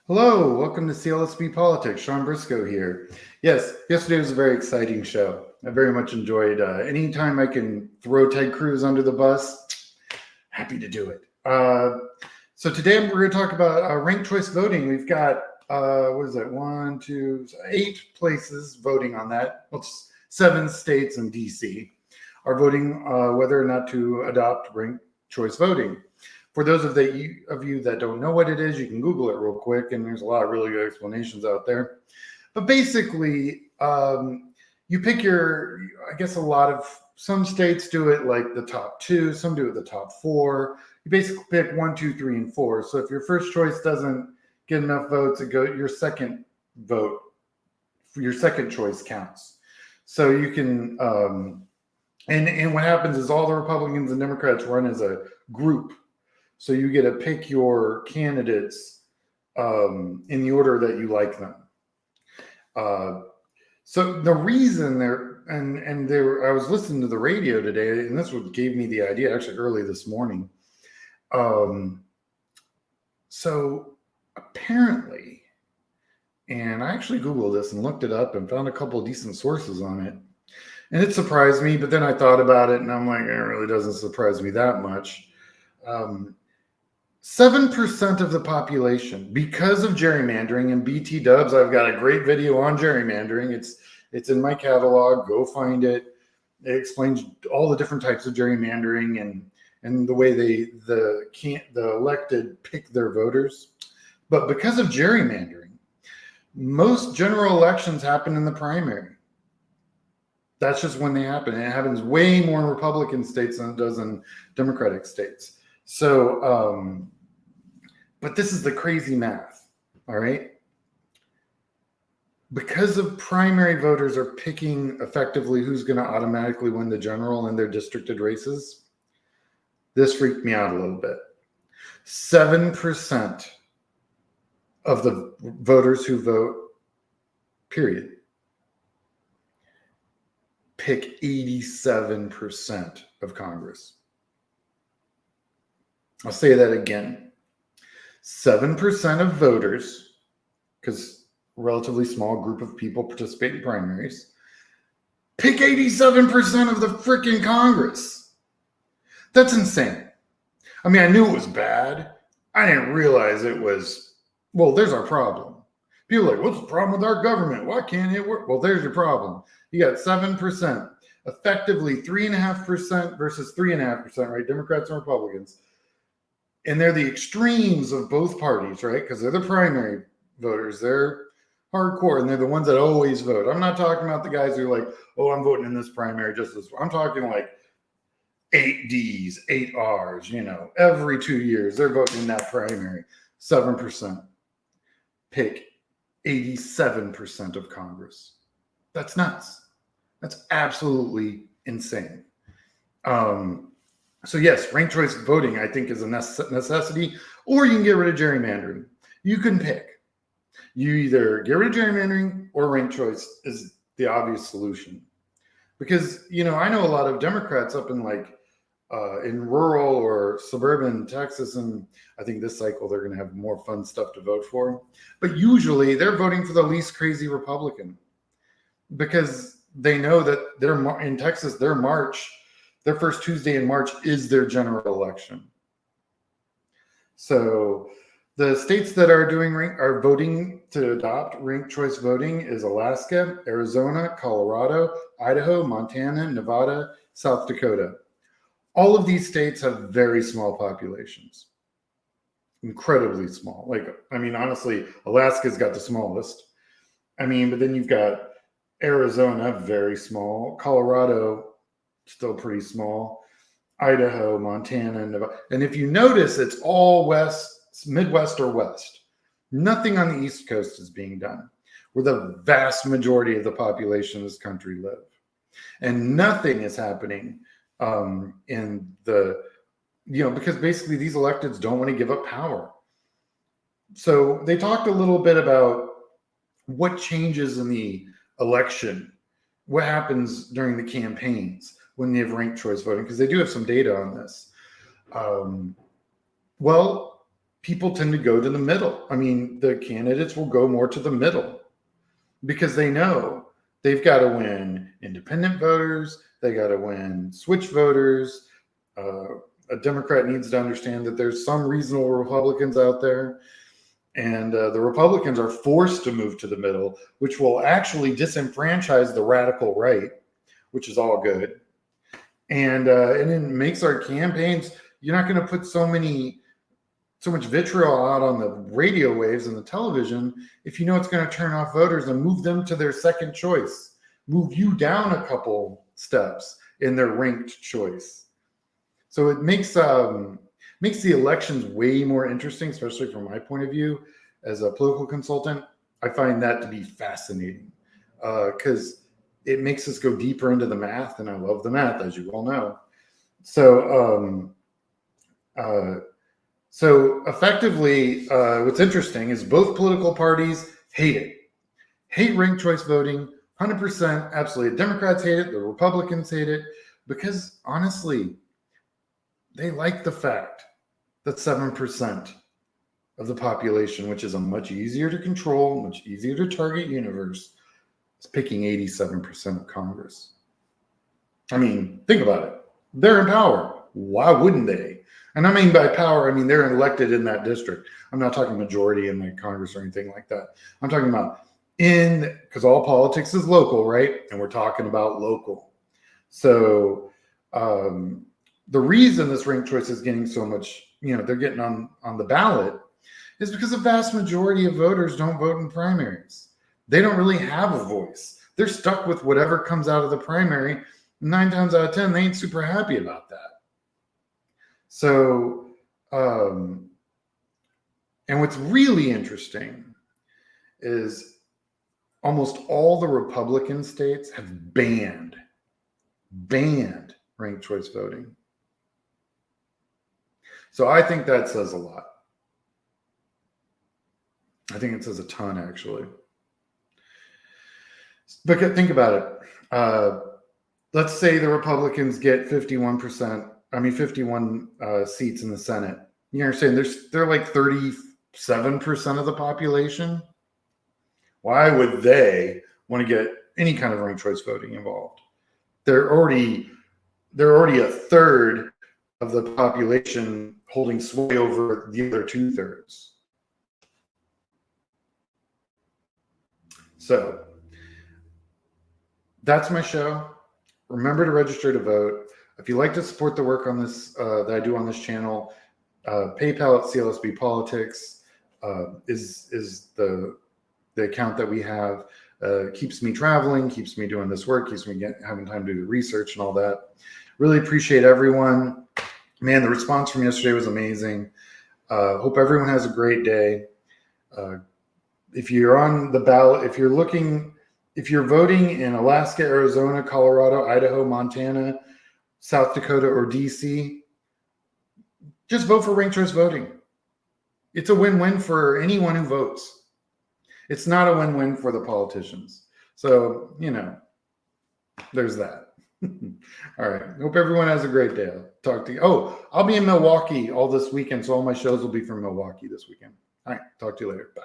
Hello, welcome to CLSB Politics. Sean Briscoe here. Yes, yesterday was a very exciting show. I very much enjoyed. Anytime I can throw Ted Cruz under the bus, happy to do it. So today we're going to talk about ranked choice voting. We've got what is it? 1, 2, 8 places voting on that. Well, it's 7 states and DC are voting whether or not to adopt ranked choice voting. For those of you that don't know what it is, you can Google it real quick, and there's a lot of really good explanations out there. But basically, you pick I guess some states do it like the top 2, some do it the top 4. You basically pick 1, 2, 3, and 4. So if your first choice doesn't get enough votes, your second vote, your second choice counts. So you can, and what happens is all the Republicans and Democrats run as a group. So you get to pick your candidates in the order that you like them. So the reason I was listening to the radio today, and this what gave me the idea actually early this morning. So apparently, and I actually Googled this and looked it up and found a couple of decent sources on it. And it surprised me, but then I thought about it and I'm like, it really doesn't surprise me that much. 7% of the population, because of gerrymandering, and BT Dubs, I've got a great video on gerrymandering. It's in my catalog. Go find it. It explains all the different types of gerrymandering and the way the elected pick their voters. But because of gerrymandering, most general elections happen in the primary. That's just when they happen. And it happens way more in Republican states than it does in Democratic states. So, but this is the crazy math, all right? Because of primary voters are picking effectively who's going to automatically win the general in their districted races, this freaked me out a little bit. 7% of the voters who vote, period, pick 87% of Congress. I'll say that again. 7% of voters, because a relatively small group of people participate in primaries, pick 87% of the freaking Congress. That's insane. I mean, I knew it was bad. I didn't realize it was, well, there's our problem. People are like, what's the problem with our government? Why can't it work? Well, there's your problem. You got 7%, effectively 3.5% versus 3.5%, right? Democrats and Republicans. And they're the extremes of both parties, right? Because they're the primary voters. They're hardcore, and they're the ones that always vote. I'm not talking about the guys who are like, oh, I'm voting in this primary just this. I'm talking like 8 Ds, 8 Rs, every 2 years, they're voting in that primary. 7% pick 87% of Congress. That's nuts. That's absolutely insane. So yes, ranked choice voting, I think, is a necessity, or you can get rid of gerrymandering. You can pick. You either get rid of gerrymandering or ranked choice is the obvious solution. Because, I know a lot of Democrats up in in rural or suburban Texas, and I think this cycle they're going to have more fun stuff to vote for. But usually they're voting for the least crazy Republican because they know that in Texas, their first Tuesday in March is their general election. So the states that are voting to adopt ranked choice voting is Alaska, Arizona, Colorado, Idaho, Montana, Nevada, South Dakota. All of these states have very small populations, incredibly small. Honestly, Alaska's got the smallest. But then you've got Arizona, very small, Colorado, still pretty small, Idaho, Montana, Nevada. And if you notice, it's all Midwest or West. Nothing on the East Coast is being done, where the vast majority of the population of this country live. And nothing is happening because basically these electeds don't want to give up power. So they talked a little bit about what changes in the election, what happens during the campaigns when they have ranked choice voting, because they do have some data on this. Well, people tend to go to the middle. I mean, the candidates will go more to the middle because they know they've got to win independent voters, they got to win switch voters. A Democrat needs to understand that there's some reasonable Republicans out there, and the Republicans are forced to move to the middle, which will actually disenfranchise the radical right, which is all good. And it makes our campaigns, you're not going to put so much vitriol out on the radio waves and the television if you know it's going to turn off voters and move them to their second choice, move you down a couple steps in their ranked choice. So it makes the elections way more interesting, especially from my point of view as a political consultant. I find that to be fascinating because it makes us go deeper into the math, and I love the math, as you all know. So effectively, what's interesting is both political parties hate ranked choice voting, 100%, absolutely. The Democrats hate it, the Republicans hate it, because honestly, they like the fact that 7% of the population, which is a much easier to control, much easier to target universe, is picking 87% of Congress. I mean, think about it. They're in power. Why wouldn't they? And I mean by power, I mean they're elected in that district. I'm not talking majority in the Congress or anything like that. I'm talking about because all politics is local, right? And we're talking about local. So the reason this ranked choice is getting so much, they're getting on the ballot is because the vast majority of voters don't vote in primaries. They don't really have a voice. They're stuck with whatever comes out of the primary. 9 times out of 10, they ain't super happy about that. So, and what's really interesting is almost all the Republican states have banned ranked choice voting. So I think that says a lot. I think it says a ton, actually. But think about it. Let's say the Republicans get 51 seats in the Senate. You understand? They're like 37% of the population. Why would they want to get any kind of ranked choice voting involved? They're already a third of the population holding sway over the other 2/3. So that's my show. Remember to register to vote. If you'd like to support the work on this that I do on this channel, PayPal at CLSB Politics is the account that we have. Keeps me traveling, keeps me doing this work, keeps me having time to do the research and all that. Really appreciate everyone. Man, the response from yesterday was amazing. Hope everyone has a great day. If you're on the ballot, if you're voting in Alaska, Arizona, Colorado, Idaho, Montana, South Dakota, or DC, just vote for ranked choice voting. It's a win-win for anyone who votes. It's not a win-win for the politicians. So, there's that. All right. Hope everyone has a great day. I'll talk to you. Oh, I'll be in Milwaukee all this weekend, so all my shows will be from Milwaukee this weekend. All right. Talk to you later. Bye.